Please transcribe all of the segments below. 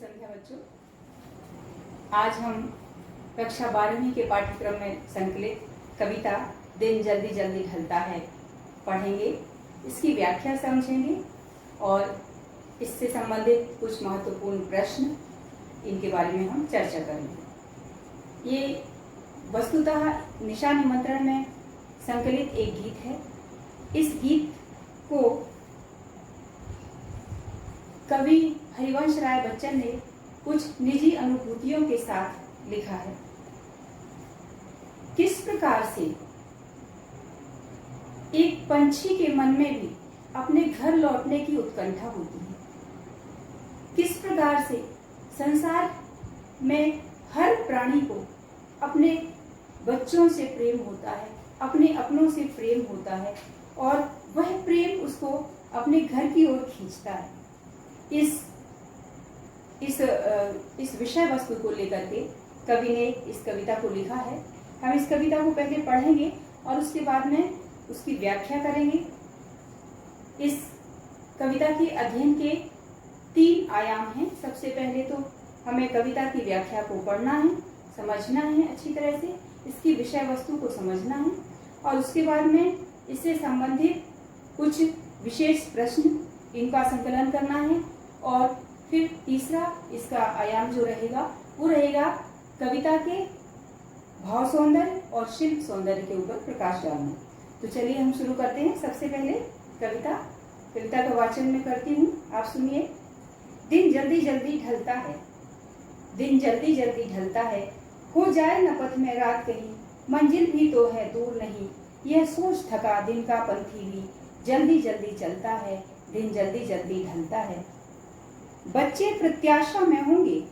संध्या बच्चों, आज हम कक्षा 12वीं के पाठ्यक्रम में संकलित कविता दिन जल्दी जल्दी ढलता है पढ़ेंगे। इसकी व्याख्या समझेंगे और इससे संबंधित कुछ महत्वपूर्ण प्रश्न इनके बारे में हम चर्चा करेंगे। ये वस्तुतः निशा निमंत्रण में संकलित एक गीत है। इस गीत को कवि हरिवंश राय बच्चन ने कुछ निजी अनुभूतियों के साथ लिखा है। किस प्रकार से एक पंछी के मन में भी अपने घर लौटने की उत्कंठा होती है, किस प्रकार से संसार में हर प्राणी को अपने बच्चों से प्रेम होता है, अपने अपनों से प्रेम होता है और वह प्रेम उसको अपने घर की ओर खींचता है। इस विषय वस्तु को लेकर के कवि ने इस कविता को लिखा है। हम इस कविता को पहले पढ़ेंगे और उसके बाद में उसकी व्याख्या करेंगे। इस कविता के अध्ययन के 3 आयाम हैं। सबसे पहले तो हमें कविता की व्याख्या को पढ़ना है, समझना है अच्छी तरह से, इसकी विषय वस्तु को समझना है और उसके बाद में इससे संबंधित कुछ विशेष प्रश्न इनका संकलन करना है और फिर तीसरा इसका आयाम जो रहेगा वो रहेगा कविता के भाव सौंदर्य और शिल्प सौंदर्य के ऊपर प्रकाश डालना। तो चलिए हम शुरू करते हैं। सबसे पहले कविता का वाचन में करती हूँ, आप सुनिए। दिन जल्दी जल्दी ढलता है, दिन जल्दी जल्दी ढलता है, हो जाए न पथ में रात कहीं, मंजिल भी तो है दूर नहीं, यह सोच थका दिन का पंथी भी जल्दी जल्दी चलता है, दिन जल्दी जल्दी ढलता है। बच्चे प्रत्याशा में होंगे,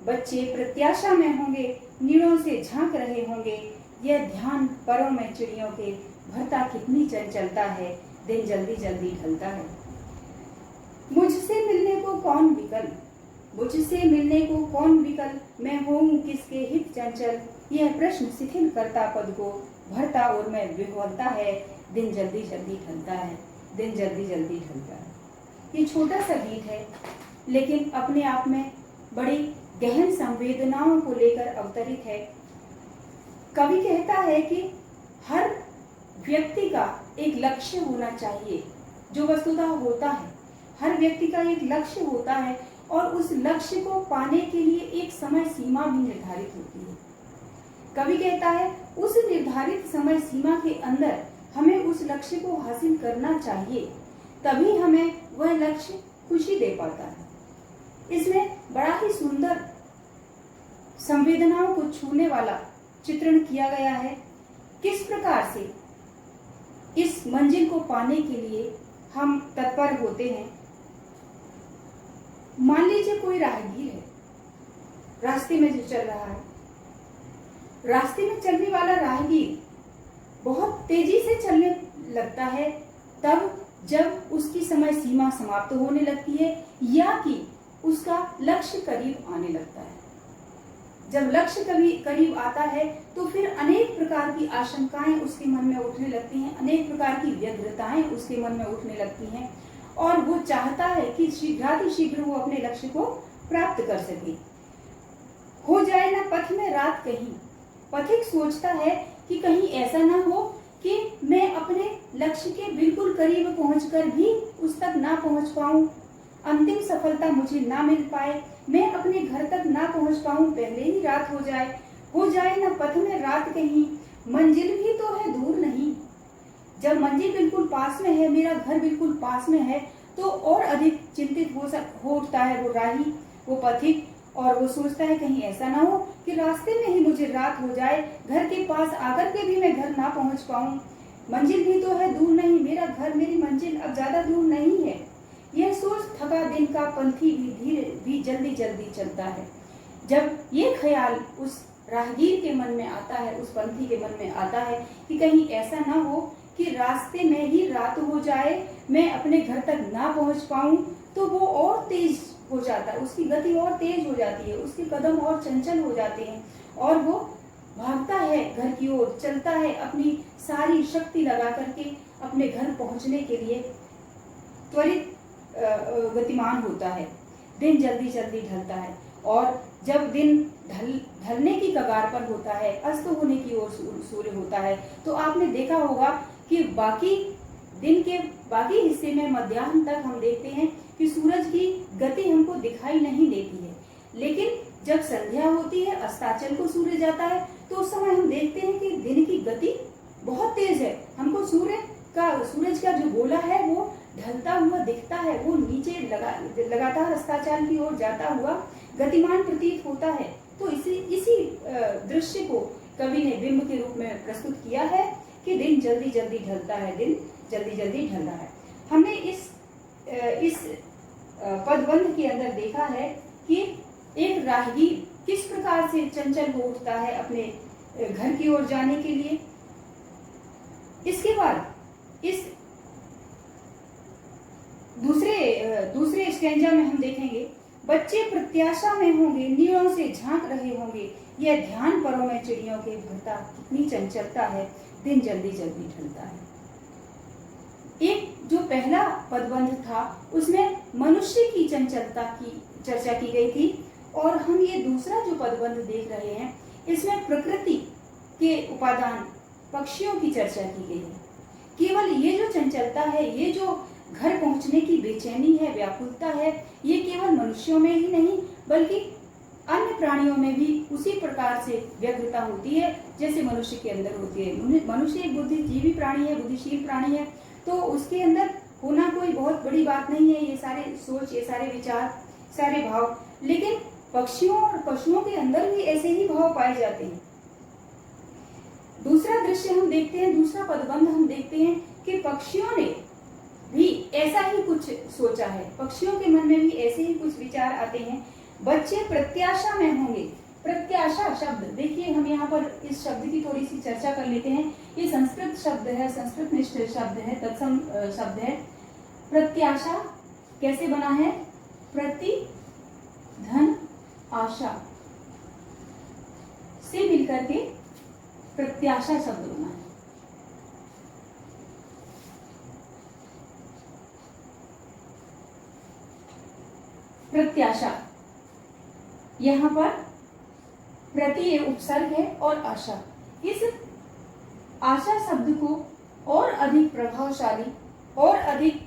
बच्चे प्रत्याशा में होंगे, नीड़ों से झांक रहे होंगे, यह ध्यान परों में चिड़ियों के भरता कितनी चंचलता है, दिन जल्दी जल्दी ढलता है। मुझसे मिलने को कौन विकल, मुझसे मिलने को कौन विकल, मैं होऊं किसके हित चंचल, यह प्रश्न शिथिल करता पद को भरता और मैं विह्वलता है, दिन जल्दी जल्दी ढलता है, दिन जल्दी जल्दी ढलता है। ये छोटा सा गीत है लेकिन अपने आप में बड़ी गहन संवेदनाओं को लेकर अवतरित है। कवि कहता है कि हर व्यक्ति का एक लक्ष्य होना चाहिए, जो वस्तुतः होता है। हर व्यक्ति का एक लक्ष्य होता है और उस लक्ष्य को पाने के लिए एक समय सीमा भी निर्धारित होती है। कवि कहता है उस निर्धारित समय सीमा के अंदर हमें उस लक्ष्य को हासिल करना चाहिए, तभी हमें वह लक्ष्य खुशी दे पाता है। इसमें बड़ा ही सुंदर संवेदनाओं को छूने वाला चित्रण किया गया है। किस प्रकार से इस मंजिल को पाने के लिए हम तत्पर होते हैं। मान लीजिए कोई राहगीर है, रास्ते में जो चल रहा है, रास्ते में चलने वाला राहगीर बहुत तेजी से चलने लगता है तब जब उसकी समय सीमा समाप्त होने लगती है या कि उसका लक्ष्य करीब आने लगता है। जब लक्ष्य करीब आता है तो फिर अनेक प्रकार की आशंकाएं उसके मन में उठने लगती हैं, अनेक प्रकार की व्यग्रताएं उसके मन में उठने लगती हैं और वो चाहता है कि शीघ्र वो अपने लक्ष्य को प्राप्त कर सके। हो जाए ना पथ में रात कहीं, पथिक सोचता है कि कहीं ऐसा ना हो कि मैं अपने लक्ष्य के बिल्कुल करीब पहुंचकर भी उस तक ना पहुंच पाऊं, अंतिम सफलता मुझे ना मिल पाए, मैं अपने घर तक ना पहुंच पाऊं, पहले ही रात हो जाए ना पथ में रात कहीं, मंजिल भी तो है दूर नहीं। जब मंजिल बिल्कुल पास में है, मेरा घर बिल्कुल पास में है, तो और अधिक चिंतित हो उठता है वो राही, वो पथिक, और वो सोचता है कहीं ऐसा ना हो कि रास्ते में ही मुझे रात हो जाए, घर के पास आकर के भी मैं घर ना पहुंच पाऊं, मंजिल भी तो है दूर नहीं, मेरा घर मेरी मंजिल अब ज्यादा दूर नहीं है। यह सोच थका दिन का पंथी भी जल्दी जल्दी चलता है। जब ये ख्याल उस राहगीर के मन में आता है, उस पंथी के मन में आता है कि कहीं ऐसा ना हो कि रास्ते में ही रात हो जाए, मैं अपने घर तक ना पहुंच पाऊं, तो वो और तेज हो जाता है, उसकी गति और तेज हो जाती है, उसके कदम और चंचल हो जाते हैं और वो भागता है घर की ओर, चलता है, अपनी सारी शक्ति लगा करके अपने घर पहुंचने के लिए त्वरित गतिमान होता है। दिन जल्दी जल्दी ढलता है। और जब दिन ढलने की कगार पर होता है, अस्त होने की ओर सूर्य होता है, तो आपने देखा होगा कि दिन के बाकी हिस्से में मध्याह्न तक हम देखते हैं कि सूरज की गति हमको दिखाई नहीं देती है। लेकिन जब संध्या होती है, अस्ताचल को सूर्य जाता है, तो उस समय हम देखते हैं कि दिन की गति बहुत तेज है। हमको सूरज का जो गोला है वो ढलता हुआ दिखता है, वो नीचे लगातार अस्ताचल की ओर जाता हुआ गतिमान प्रतीत होता है। तो इसी दृश्य को कवि ने बिंब के रूप में प्रस्तुत किया है कि दिन जल्दी जल्दी ढलता है, दिन जल्दी जल्दी ढल रहा है। हमने इस पदबंध के अंदर देखा है कि एक राहगीर किस प्रकार से चंचल हो उठता है अपने घर की ओर जाने के लिए। इसके बाद इस दूसरे स्टैंजा में हम देखेंगे, बच्चे प्रत्याशा में होंगे, नीड़ों से झांक रहे होंगे, यह ध्यान परों में चिड़ियों के भरता, कितनी चंचलता है, दिन जल्दी जल्दी ढलता है। एक जो पहला पदबंध था उसमें मनुष्य की चंचलता की चर्चा की गई थी, और हम ये दूसरा जो पदबंध देख रहे हैं इसमें प्रकृति के उपादान पक्षियों की चर्चा की गई है। केवल ये जो चंचलता है, ये जो घर पहुंचने की बेचैनी है, व्याकुलता है, ये केवल मनुष्यों में ही नहीं बल्कि अन्य प्राणियों में भी उसी प्रकार से व्यग्रता होती है जैसे मनुष्य के अंदर होती है। मनुष्य एक बुद्धिजीवी प्राणी है, बुद्धिशील प्राणी है, तो उसके अंदर होना कोई बहुत बड़ी बात नहीं है, ये सारे सोच, ये सारे विचार, सारे भाव। लेकिन पक्षियों और पशुओं के अंदर भी ऐसे ही भाव पाए जाते हैं। दूसरा दृश्य हम देखते हैं, दूसरा पदबंध हम देखते हैं कि पक्षियों ने भी ऐसा ही कुछ सोचा है, पक्षियों के मन में भी ऐसे ही कुछ विचार आते हैं। बच्चे प्रत्याशा में होंगे। प्रत्याशा शब्द देखिए, हम यहाँ पर इस शब्द की थोड़ी सी चर्चा कर लेते हैं। ये संस्कृत शब्द है, संस्कृत निष्ठ शब्द है, तत्सम शब्द है। प्रत्याशा कैसे बना है? प्रति धन आशा से मिलकर के प्रत्याशा शब्द बना है। प्रत्याशा, यहाँ पर प्रति उपसर्ग है और आशा। इस आशा शब्द को और अधिक प्रभावशाली और अधिक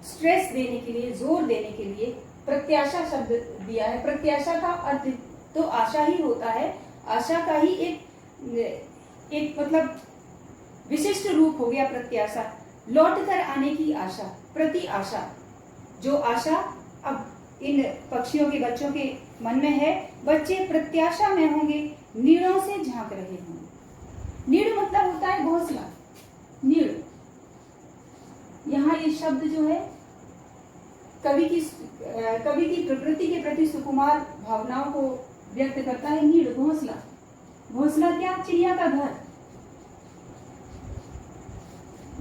स्ट्रेस देने के लिए, जोर देने के लिए प्रत्याशा शब्द दिया है। प्रत्याशा का अर्थ तो आशा ही होता है, आशा का ही एक मतलब विशिष्ट रूप हो गया प्रत्याशा, लौट कर आने की आशा, प्रति आशा। जो आशा अब इन पक्षियों के बच्चों के मन में है, बच्चे प्रत्याशा में होंगे, नीड़ों से झांक रहे होंगे। नीड़ मतलब होता है घोंसला, नीड़। यहाँ ये शब्द जो है कवि की प्रकृति के प्रति सुकुमार भावनाओं को व्यक्त करता है। नीड़, घोंसला। घोंसला क्या? चिड़िया का घर,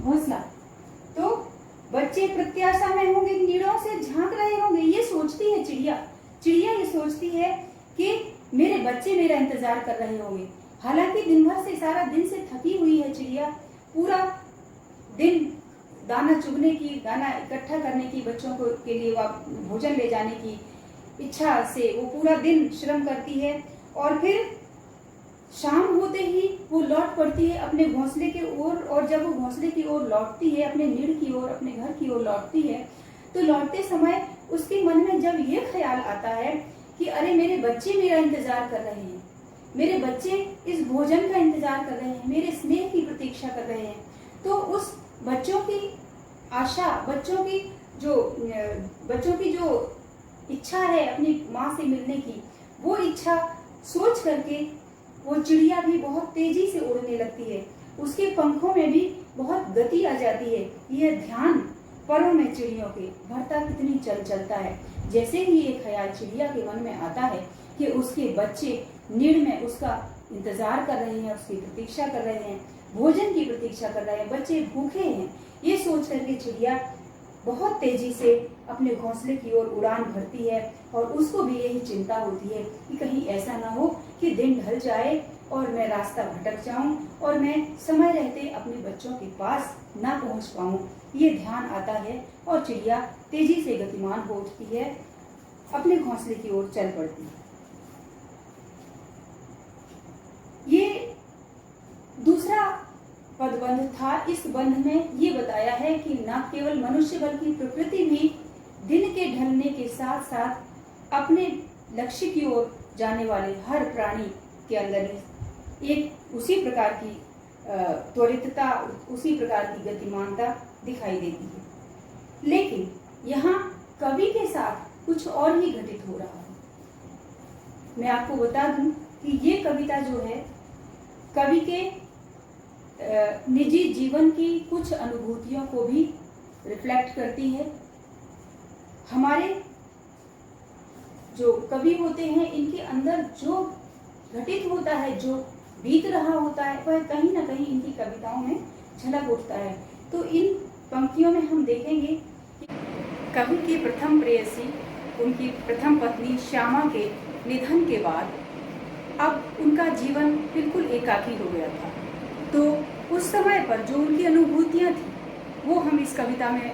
घोंसला। तो बच्चे प्रत्याशा में होंगे, नीड़ों से झांक रहे होंगे। ये सोचती है चिड़िया ये सोचती है कि मेरे बच्चे मेरा इंतजार कर रहे होंगे। हालांकि दिन भर से, सारा दिन से थकी हुई है चिड़िया, पूरा दिन दाना चुगने की, दाना इकट्ठा करने की, बच्चों को के लिए भोजन ले जाने की इच्छा से वो पूरा दिन श्रम करती है, और फिर शाम होते ही वो लौट पड़ती है अपने घोंसले की ओर। और जब वो घोंसले की ओर लौटती है, अपने नीड़ की ओर, अपने घर की ओर लौटती है, तो लौटते समय उसके मन में जब ये ख्याल आता है कि अरे मेरे बच्चे मेरा इंतजार कर रहे हैं, मेरे बच्चे इस भोजन का इंतजार कर रहे हैं, मेरे स्नेह की प्रतीक्षा कर रहे हैं, तो उस बच्चों की आशा, बच्चों की जो इच्छा है अपनी माँ से मिलने की, वो इच्छा सोच करके वो चिड़िया भी बहुत तेजी से उड़ने लगती है। उसके पंखों में भी बहुत गति आ जाती है। यह ध्यान परों में चिड़ियों के भरता, कितनी चलता है। जैसे ही ये ख्याल चिड़िया के मन में आता है कि उसके बच्चे नीड़ में उसका इंतजार कर रहे हैं, उसकी प्रतीक्षा कर रहे हैं, भोजन की प्रतीक्षा कर रहे हैं, बच्चे भूखे हैं, ये सोच करके चिड़िया बहुत तेजी से अपने घोंसले की ओर उड़ान भरती है। और उसको भी यही चिंता होती है कि कहीं ऐसा ना हो कि दिन ढल जाए और मैं रास्ता भटक जाऊं और मैं समय रहते अपने बच्चों के पास ना पहुंच पाऊं, ये ध्यान आता है और चिड़िया तेजी से गतिमान हो उठती है, अपने घोंसले की ओर चल पड़ती है। ये दूसरा पदबंध था। इस बंध में ये बताया है कि न केवल मनुष्य बल्कि प्रकृति भी दिन के ढलने के साथ साथ अपने लक्ष्य की ओर जाने वाले हर प्राणी के अंदर एक उसी प्रकार की त्वरितता, उसी प्रकार की गतिमानता दिखाई देती है। लेकिन यहाँ कवि के साथ कुछ और ही घटित हो रहा है। मैं आपको बता दूं कि ये कविता जो है कवि के निजी जीवन की कुछ अनुभूतियों को भी रिफ्लेक्ट करती है। हमारे जो कवि होते हैं, इनके अंदर जो घटित होता है, जो बीत रहा होता है, वह कहीं ना कहीं इनकी कविताओं में झलक उठता है। तो इन पंक्तियों में हम देखेंगे कि कवि की प्रथम प्रेयसी, उनकी प्रथम पत्नी श्यामा के निधन के बाद अब उनका जीवन बिल्कुल एकाकी हो गया था। तो उस समय पर जो उनकी अनुभूतियाँ थी वो हम इस कविता में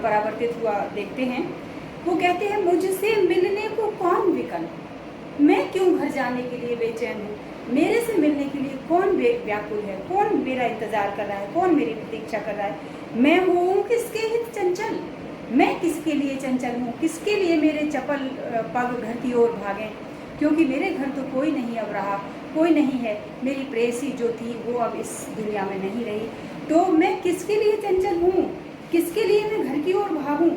परावर्तित हुआ देखते हैं। वो कहते हैं, मुझसे मिलने को कौन विकल, मैं क्यों घर जाने के लिए बेचैन हूँ, मेरे से मिलने के लिए कौन व्याकुल है, कौन मेरा इंतजार कर रहा है, कौन मेरी प्रतीक्षा कर रहा है, मैं हूँ किसके हित चंचल, मैं किसके लिए चंचल हूँ, किसके लिए मेरे चपल पग घर की ओर भागें, क्योंकि मेरे घर तो कोई नहीं अब रहा, कोई नहीं है, मेरी प्रेयसी जो थी वो अब इस दुनिया में नहीं रही, तो मैं किसके लिए चंचल हूँ, किसके लिए मैं घर की ओर भागूं।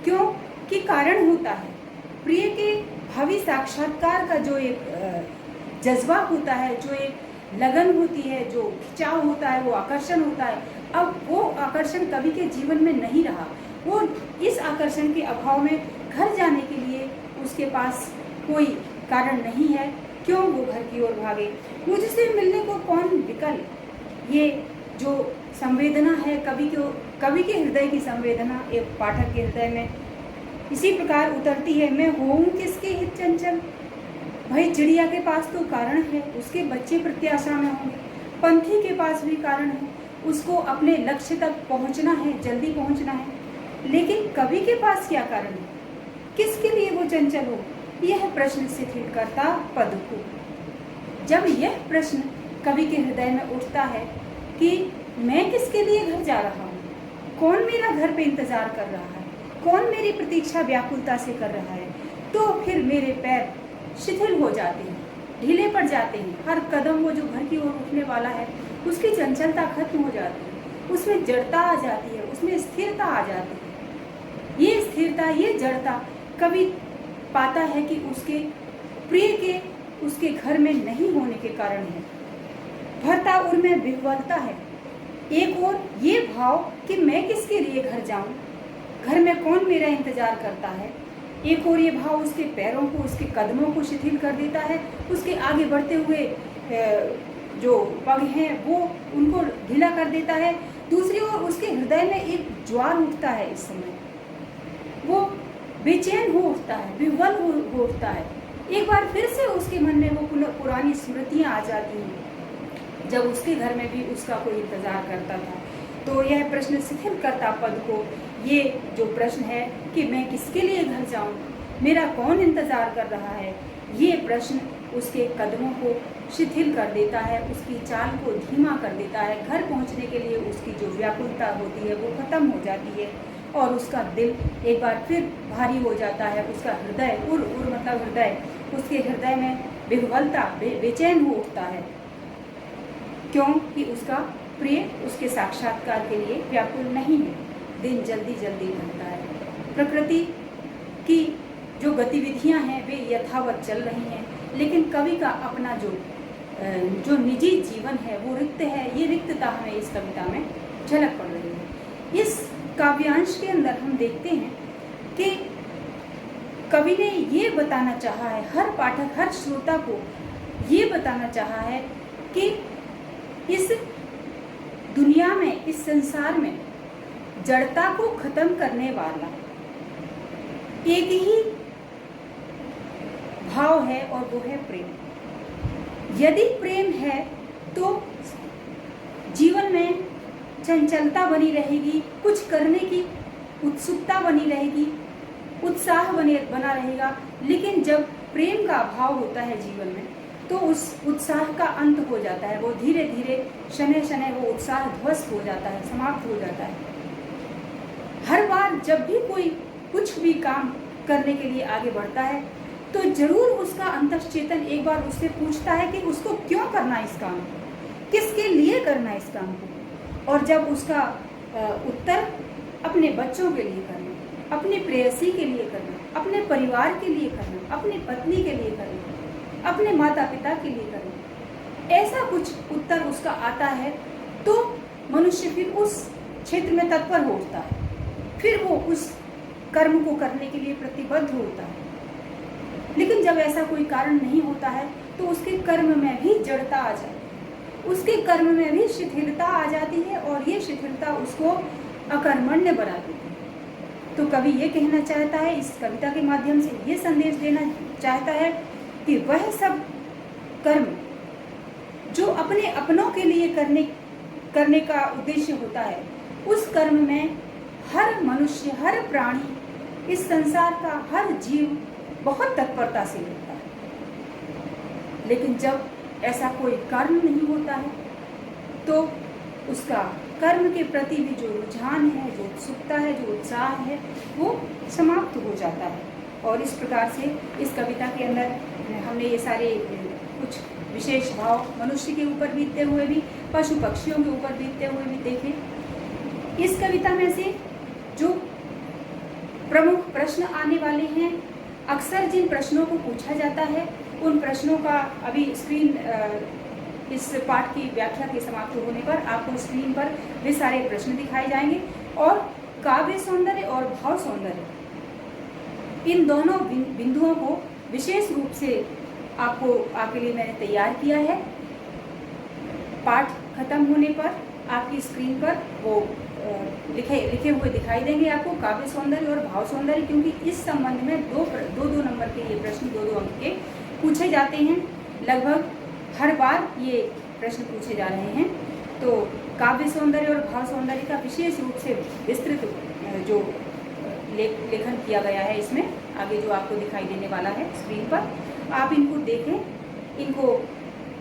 क्यों कि कारण होता है, प्रिय के भावी साक्षात्कार का जो एक जज्बा होता है, जो एक लगन होती है, जो खिंचाव होता है, वो आकर्षण होता है, अब वो आकर्षण कवि के जीवन में नहीं रहा। वो इस आकर्षण के अभाव में घर जाने के लिए उसके पास कोई कारण नहीं है, क्यों वो घर की ओर भागे। मुझसे मिलने को कौन विकल, ये जो संवेदना है कवि के हृदय की संवेदना एक पाठक के हृदय में इसी प्रकार उतरती है। मैं हूँ किसके हित चंचल, भाई चिड़िया के पास तो कारण है, उसके बच्चे प्रत्याशा में होंगे, पंथी के पास भी कारण है, उसको अपने लक्ष्य तक पहुंचना है, जल्दी पहुंचना है, लेकिन कवि के पास क्या कारण है, किसके लिए वो चंचल हो। यह प्रश्न शिथिल करता पद को। जब यह प्रश्न कवि के हृदय में उठता है कि मैं किसके लिए घर जा रहा हूँ, कौन मेरा घर पे इंतजार कर रहा है, कौन मेरी प्रतीक्षा व्याकुलता से कर रहा है, तो फिर मेरे पैर शिथिल हो जाते हैं, ढीले पड़ जाते हैं। हर कदम वो जो घर की ओर उठने वाला है उसकी चंचलता खत्म हो जाती है, उसमें जड़ता आ जाती है, उसमें स्थिरता आ जाती है। ये स्थिरता, ये जड़ता कवि पाता है कि उसके प्रिय के उसके घर में नहीं होने के कारण है। भरता उनमें विह्वलता है। एक और ये भाव कि मैं किसके लिए घर जाऊं, घर में कौन मेरा इंतजार करता है, एक और ये भाव उसके पैरों को, उसके कदमों को शिथिल कर देता है, उसके आगे बढ़ते हुए जो पग हैं वो उनको ढीला कर देता है। दूसरी ओर उसके हृदय में एक ज्वार उठता है, इस समय वो बेचैन हो उठता है, विह्वल हो उठता है। एक बार फिर से उसके मन में वो पुरानी स्मृतियां आ जाती हैं, जब उसके घर में भी उसका कोई इंतजार करता था। तो यह प्रश्न शिथिल करता पद को, ये जो प्रश्न है कि मैं किसके लिए घर जाऊं, मेरा कौन इंतजार कर रहा है, ये प्रश्न उसके कदमों को शिथिल कर देता है, उसकी चाल को धीमा कर देता है। घर पहुंचने के लिए उसकी जो व्याकुलता होती है वो खत्म हो जाती है और उसका दिल एक बार फिर भारी हो जाता है। उसका हृदय उर मतलब हृदय, उसके हृदय में विह्वलता, बेचैन हो उठता है, क्योंकि उसका प्रिय उसके साक्षात्कार के लिए व्याकुल नहीं है। दिन जल्दी जल्दी ढलता है। प्रकृति की जो गतिविधियां हैं वे यथावत चल रही हैं, लेकिन कवि का अपना जो निजी जीवन है वो रिक्त है। ये रिक्तता हमें इस कविता में झलक पड़ रही है। इस काव्यांश के अंदर हम देखते हैं कि कवि ने ये बताना चाहा है, हर पाठक, हर श्रोता को ये बताना चाहा है कि इस दुनिया में, इस संसार में जड़ता को खत्म करने वाला एक ही भाव है और वो है प्रेम। यदि प्रेम है तो जीवन में चंचलता बनी रहेगी, कुछ करने की उत्सुकता बनी रहेगी, उत्साह बना रहेगा। लेकिन जब प्रेम का अभाव होता है जीवन में तो उस उत्साह का अंत हो जाता है, वो धीरे धीरे शनै शनै वो उत्साह ध्वस्त हो जाता है, समाप्त हो जाता है। हर बार जब भी कोई कुछ भी काम करने के लिए आगे बढ़ता है तो जरूर उसका अंतश्चेतन एक बार उससे पूछता है कि उसको क्यों करना इस काम को, किसके लिए करना इस काम को। और जब उसका उत्तर अपने बच्चों के लिए करना, अपने प्रेयसी के लिए करना, अपने परिवार के लिए करना, अपनी पत्नी के लिए करना, अपने माता पिता के लिए करना, ऐसा कुछ उत्तर उसका आता है तो मनुष्य फिर उस क्षेत्र में तत्पर हो उठता है, फिर वो उस कर्म को करने के लिए प्रतिबद्ध होता है। लेकिन जब ऐसा कोई कारण नहीं होता है तो उसके कर्म में भी जड़ता आ जाती है, उसके कर्म में भी शिथिलता आ जाती है और ये शिथिलता उसको अकर्मण्य बना देती है। तो कवि ये कहना चाहता है, इस कविता के माध्यम से ये संदेश देना चाहता है कि वह सब कर्म जो अपने अपनों के लिए करने का उद्देश्य होता है, उस कर्म में हर मनुष्य, हर प्राणी, इस संसार का हर जीव बहुत तत्परता से लेता है। लेकिन जब ऐसा कोई कर्म नहीं होता है तो उसका कर्म के प्रति भी जो रुझान है, जो उत्सुकता है, जो उत्साह है, वो समाप्त हो जाता है। और इस प्रकार से इस कविता के अंदर हमने ये सारे कुछ विशेष भाव मनुष्य के ऊपर बीतते हुए भी, पशु पक्षियों के ऊपर बीतते हुए भी देखे। इस कविता में से जो प्रमुख प्रश्न आने वाले हैं, अक्सर जिन प्रश्नों को पूछा जाता है, उन प्रश्नों का अभी स्क्रीन इस पाठ की व्याख्या के समाप्त होने पर आपको स्क्रीन पर वे सारे प्रश्न दिखाए जाएंगे। और काव्य सौंदर्य और भाव सौंदर्य, इन दोनों बिंदुओं को विशेष रूप से आपके लिए मैंने तैयार किया है। पाठ खत्म होने पर आपकी स्क्रीन पर वो लिखे हुए दिखाई देंगे आपको, काव्य सौंदर्य और भाव सौंदर्य, क्योंकि इस संबंध में दो नंबर के ये प्रश्न 2 अंक के पूछे जाते हैं। लगभग हर बार ये प्रश्न पूछे जा रहे हैं। तो काव्य सौंदर्य और भाव सौंदर्य का विशेष रूप से विस्तृत जो लेखन किया गया है, इसमें आगे जो आपको दिखाई देने वाला है स्क्रीन पर, आप इनको देखें। इनको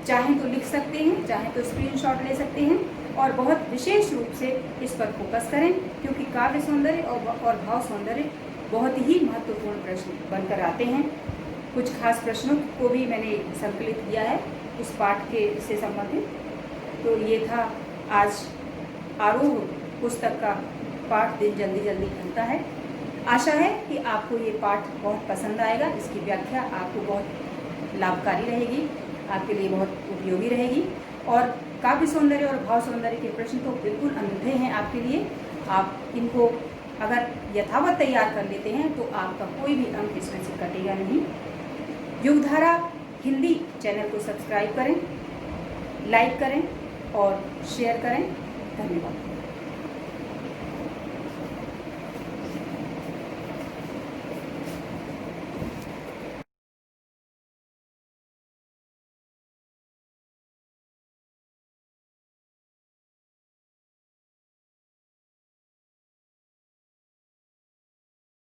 चाहें तो लिख सकते हैं, चाहें तो स्क्रीनशॉट ले सकते हैं और बहुत विशेष रूप से इस पर फोकस करें, क्योंकि काव्य सौंदर्य और भाव सौंदर्य बहुत ही महत्वपूर्ण प्रश्न बनकर आते हैं। कुछ खास प्रश्नों को भी मैंने संकलित किया है इस पाठ के से संबंधित। तो ये था आज आरोह पुस्तक का पाठ, दिन जल्दी जल्दी खुलता है। आशा है कि आपको ये पाठ बहुत पसंद आएगा, इसकी व्याख्या आपको बहुत लाभकारी रहेगी, आपके लिए बहुत उपयोगी रहेगी। और काव्य सौंदर्य और भाव सौंदर्य के प्रश्न तो बिल्कुल अनूठे हैं आपके लिए। आप इनको अगर यथावत तैयार कर लेते हैं तो आपका कोई भी अंक इसमें से कटेगा नहीं। युगधारा हिंदी चैनल को सब्सक्राइब करें, लाइक करें और शेयर करें। धन्यवाद।